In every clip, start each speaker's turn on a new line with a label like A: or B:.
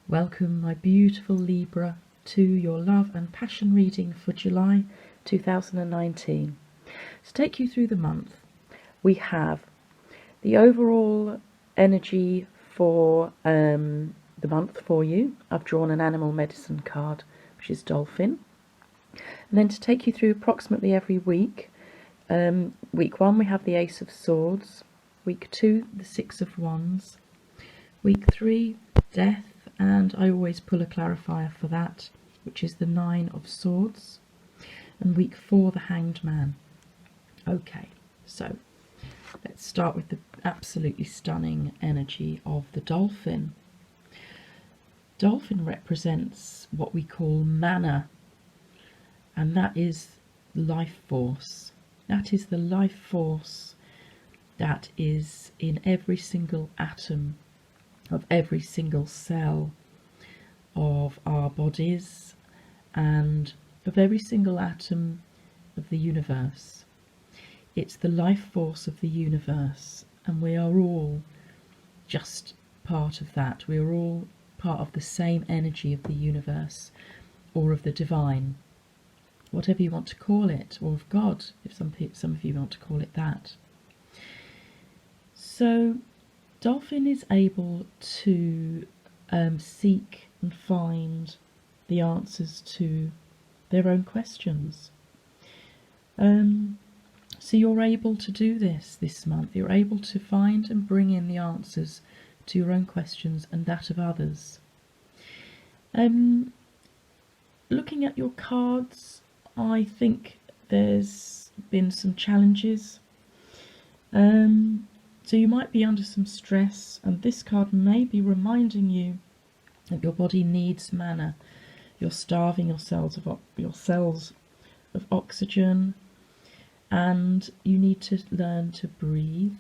A: Welcome, my beautiful Libra, to your love and passion reading for July 2019. To take you through the month, we have the overall energy for the month for you. I've drawn an animal medicine card, which is dolphin. And then to take you through approximately every week, week 1 we have the Ace of Swords, week 2 the Six of Wands, week 3 Death, and I always pull a clarifier for that, which is the Nine of Swords, and week 4 the Hanged Man. Okay, so let's start with the absolutely stunning energy of the dolphin. Dolphin represents what we call mana, and that is life force. That is the life force that is in every single atom of every single cell of our bodies and of every single atom of the universe. It's the life force of the universe, and we are all just part of that. We are all part of the same energy of the universe, or of the divine, whatever you want to call it, or of God, if some of you want to call it that. So dolphin is able to seek and find the answers to their own questions. So you're able to do this month. You're able to find and bring in the answers to your own questions and that of others. Looking at your cards, I think there's been some challenges. So you might be under some stress, and this card may be reminding you that your body needs mana. You're starving your cells of oxygen, and you need to learn to breathe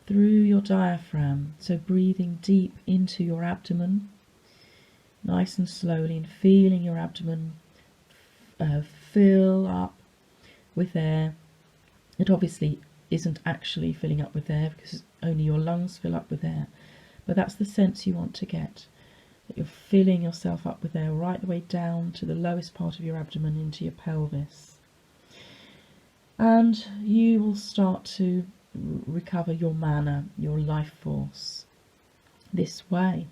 A: through your diaphragm. So breathing deep into your abdomen, nice and slowly, and feeling your abdomen fill up with air. It obviously isn't actually filling up with air, because only your lungs fill up with air, but that's the sense you want to get, that you're filling yourself up with air right the way down to the lowest part of your abdomen, into your pelvis, and you will start to recover your mana, your life force, this way.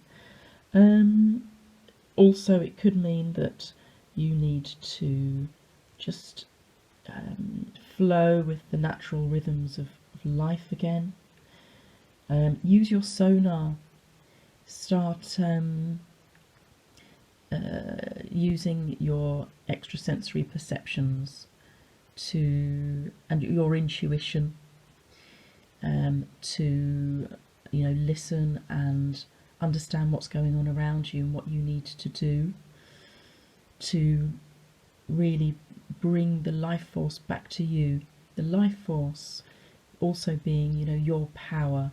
A: Also, it could mean that you need to just flow with the natural rhythms of life again. Use your sonar. Start using your extrasensory perceptions and your intuition to listen and understand what's going on around you and what you need to do to really bring the life force back to you. The life force also being, your power,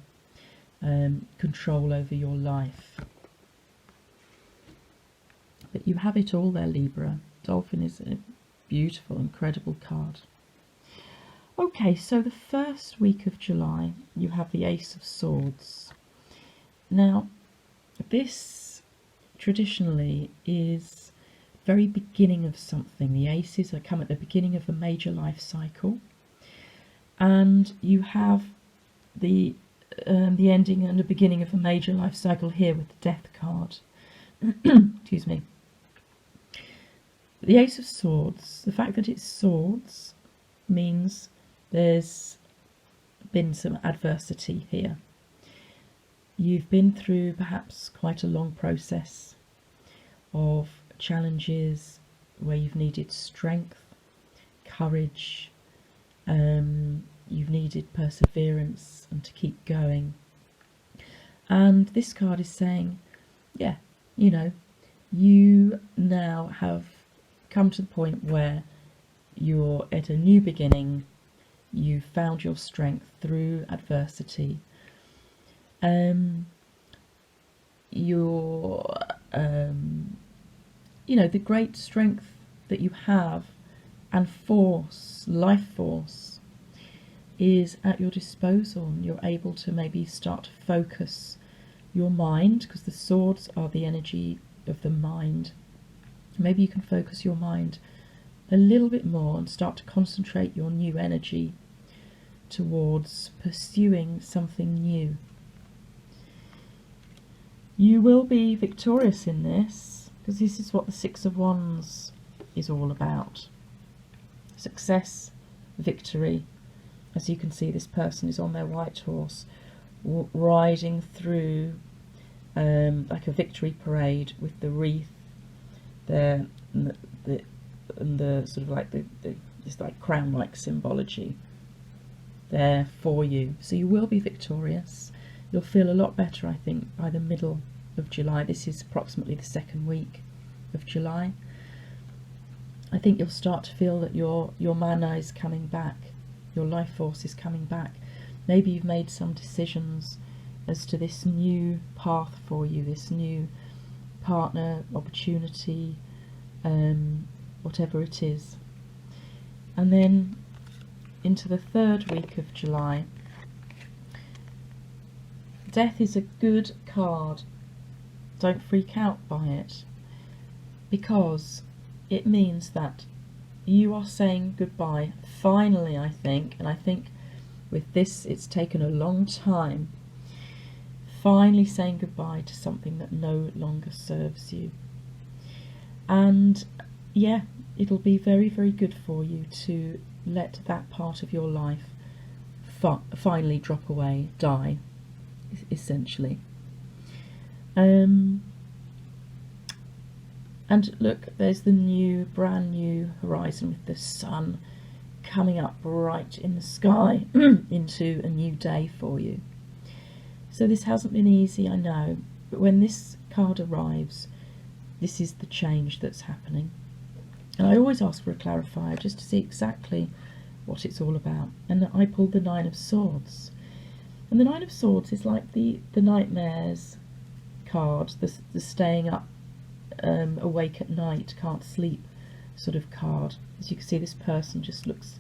A: control over your life. But you have it all there, Libra. Dolphin is a beautiful, incredible card. Okay, so the first week of July, you have the Ace of Swords. Now, this traditionally is very beginning of something. The aces come at the beginning of a major life cycle, and you have the ending and the beginning of a major life cycle here with the Death card. Excuse me. The Ace of Swords, the fact that it's swords means there's been some adversity here. You've been through perhaps quite a long process of challenges where you've needed strength, courage, you've needed perseverance and to keep going. And this card is saying, yeah, you now have come to the point where you're at a new beginning. You've found your strength through adversity. The great strength that you have and force, life force, is at your disposal, and you're able to maybe start to focus your mind, because the swords are the energy of the mind. Maybe you can focus your mind a little bit more and start to concentrate your new energy towards pursuing something new. You will be victorious in this, because this is what the Six of Wands is all about. Success, victory. As you can see, this person is on their white horse, riding through like a victory parade with the wreath there, and the sort of like the just like crown-like symbology there for you. So you will be victorious. You'll feel a lot better, I think, by the middle of July. This is approximately the second week of July. I think you'll start to feel that your mana is coming back, your life force is coming back. Maybe you've made some decisions as to this new path for you, this new partner, opportunity, whatever it is. And then into the third week of July, Death is a good card. Don't freak out by it, because it means that you are saying goodbye, finally, I think, and I think with this it's taken a long time, finally saying goodbye to something that no longer serves you. And yeah, it'll be very, very good for you to let that part of your life finally drop away, die, essentially. And look, there's the brand new horizon with the sun coming up right in the sky into a new day for you. So this hasn't been easy, I know, but when this card arrives, this is the change that's happening. And I always ask for a clarifier just to see exactly what it's all about. And I pulled the Nine of Swords. And the Nine of Swords is like the nightmares card, the staying up awake at night, can't sleep sort of card. As you can see, this person just looks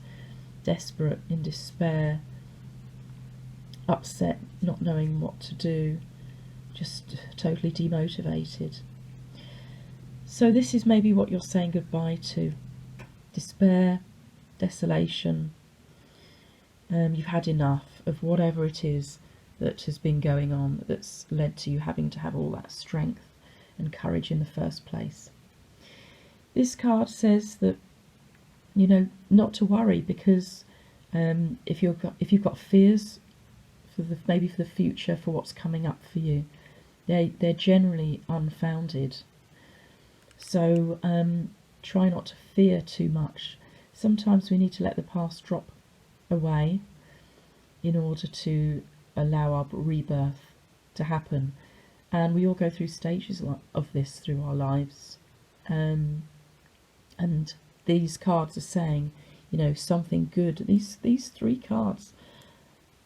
A: desperate, in despair, upset, not knowing what to do, just totally demotivated. So this is maybe what you're saying goodbye to. Despair, desolation. You've had enough of whatever it is that has been going on that's led to you having to have all that strength and courage in the first place. This card says that, you know, not to worry, because if you've got fears for maybe for the future, for what's coming up for you, they're generally unfounded. So try not to fear too much. Sometimes we need to let the past drop away in order to allow our rebirth to happen. And we all go through stages of this through our lives. And these cards are saying, you know, something good. These three cards,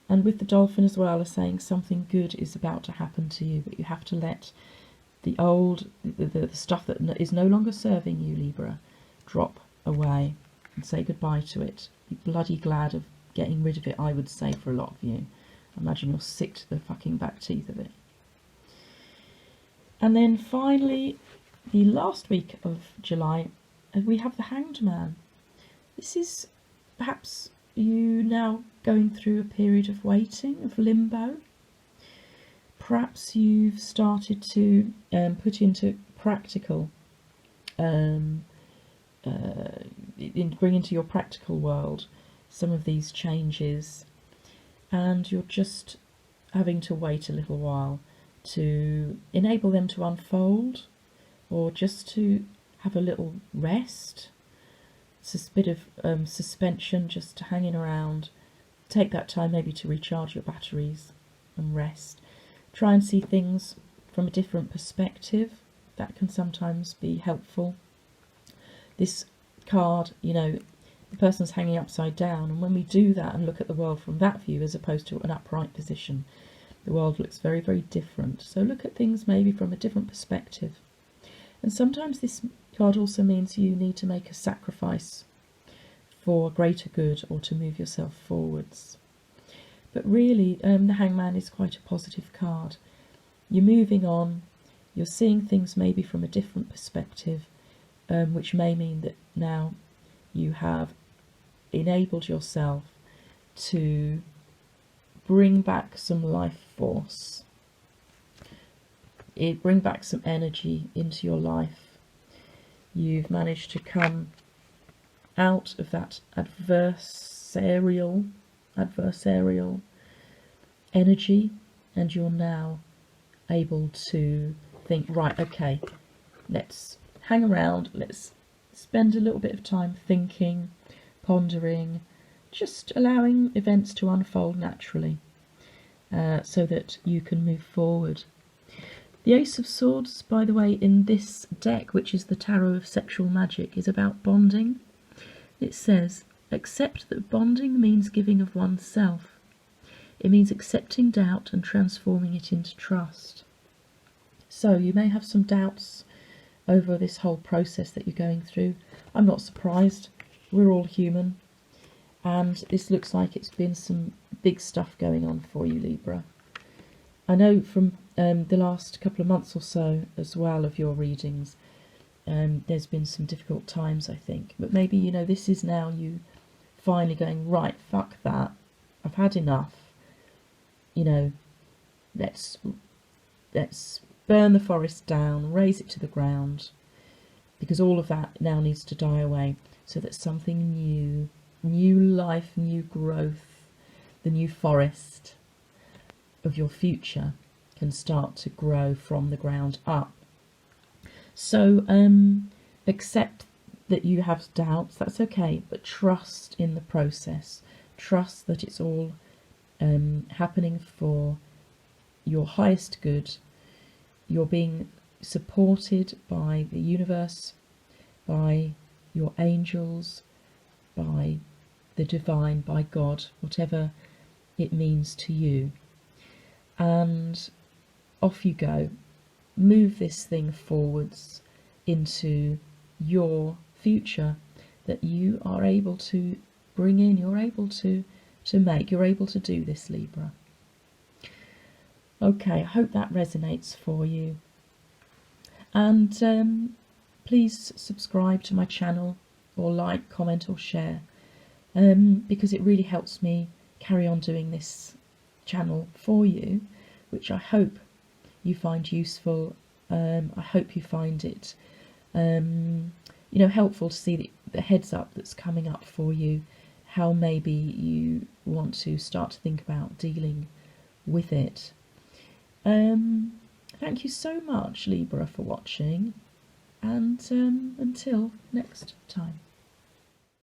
A: and with the dolphin as well, are saying something good is about to happen to you, but you have to let the old, the stuff that is no longer serving you, Libra, drop away and say goodbye to it. Be bloody glad of getting rid of it, I would say, for a lot of you. I imagine you're sick to the fucking back teeth of it. And then finally, the last week of July, we have the Hanged Man. This is perhaps you now going through a period of waiting, of limbo. Perhaps you've started to put into practical, bring into your practical world some of these changes, and you're just having to wait a little while to enable them to unfold, or just to have a little rest. It's a bit of suspension, just to hanging around. Take that time maybe to recharge your batteries and rest. Try and see things from a different perspective. That can sometimes be helpful. This card, you know, the person's hanging upside down, and when we do that and look at the world from that view as opposed to an upright position, the world looks very, very different. So look at things maybe from a different perspective. And sometimes this card also means you need to make a sacrifice for a greater good, or to move yourself forwards. But really, the Hangman is quite a positive card. you're moving on, you're seeing things maybe from a different perspective, which may mean that now you have enabled yourself to bring back some life force, bring back some energy into your life. You've managed to come out of that adversarial energy, and you're now able to think, right, okay, let's hang around, let's spend a little bit of time thinking, pondering, just allowing events to unfold naturally, so that you can move forward. The Ace of Swords, by the way, in this deck, which is the Tarot of Sexual Magic, is about bonding. It says, accept that bonding means giving of oneself. It means accepting doubt and transforming it into trust. So you may have some doubts over this whole process that you're going through. I'm not surprised. We're all human. And this looks like it's been some big stuff going on for you, Libra. I know from the last couple of months or so as well of your readings, there's been some difficult times, I think. But maybe, you know, this is now you finally going, right, fuck that. I've had enough. You know, let's burn the forest down, raze it to the ground, because all of that now needs to die away, so that something new life, new growth, the new forest of your future can start to grow from the ground up. So accept that you have doubts, that's okay, but trust in the process. Trust that it's all happening for your highest good. You're being supported by the universe, by your angels, by the divine, by God, whatever it means to you. And off you go. Move this thing forwards into your future that you are able to bring in, you're able to make, you're able to do this, Libra. Okay, I hope that resonates for you. And please subscribe to my channel, or like, comment or share, because it really helps me carry on doing this channel for you, which I hope you find useful. I hope you find it helpful to see the heads up that's coming up for you, how maybe you want to start to think about dealing with it. Thank you so much, Libra, for watching, and until next time.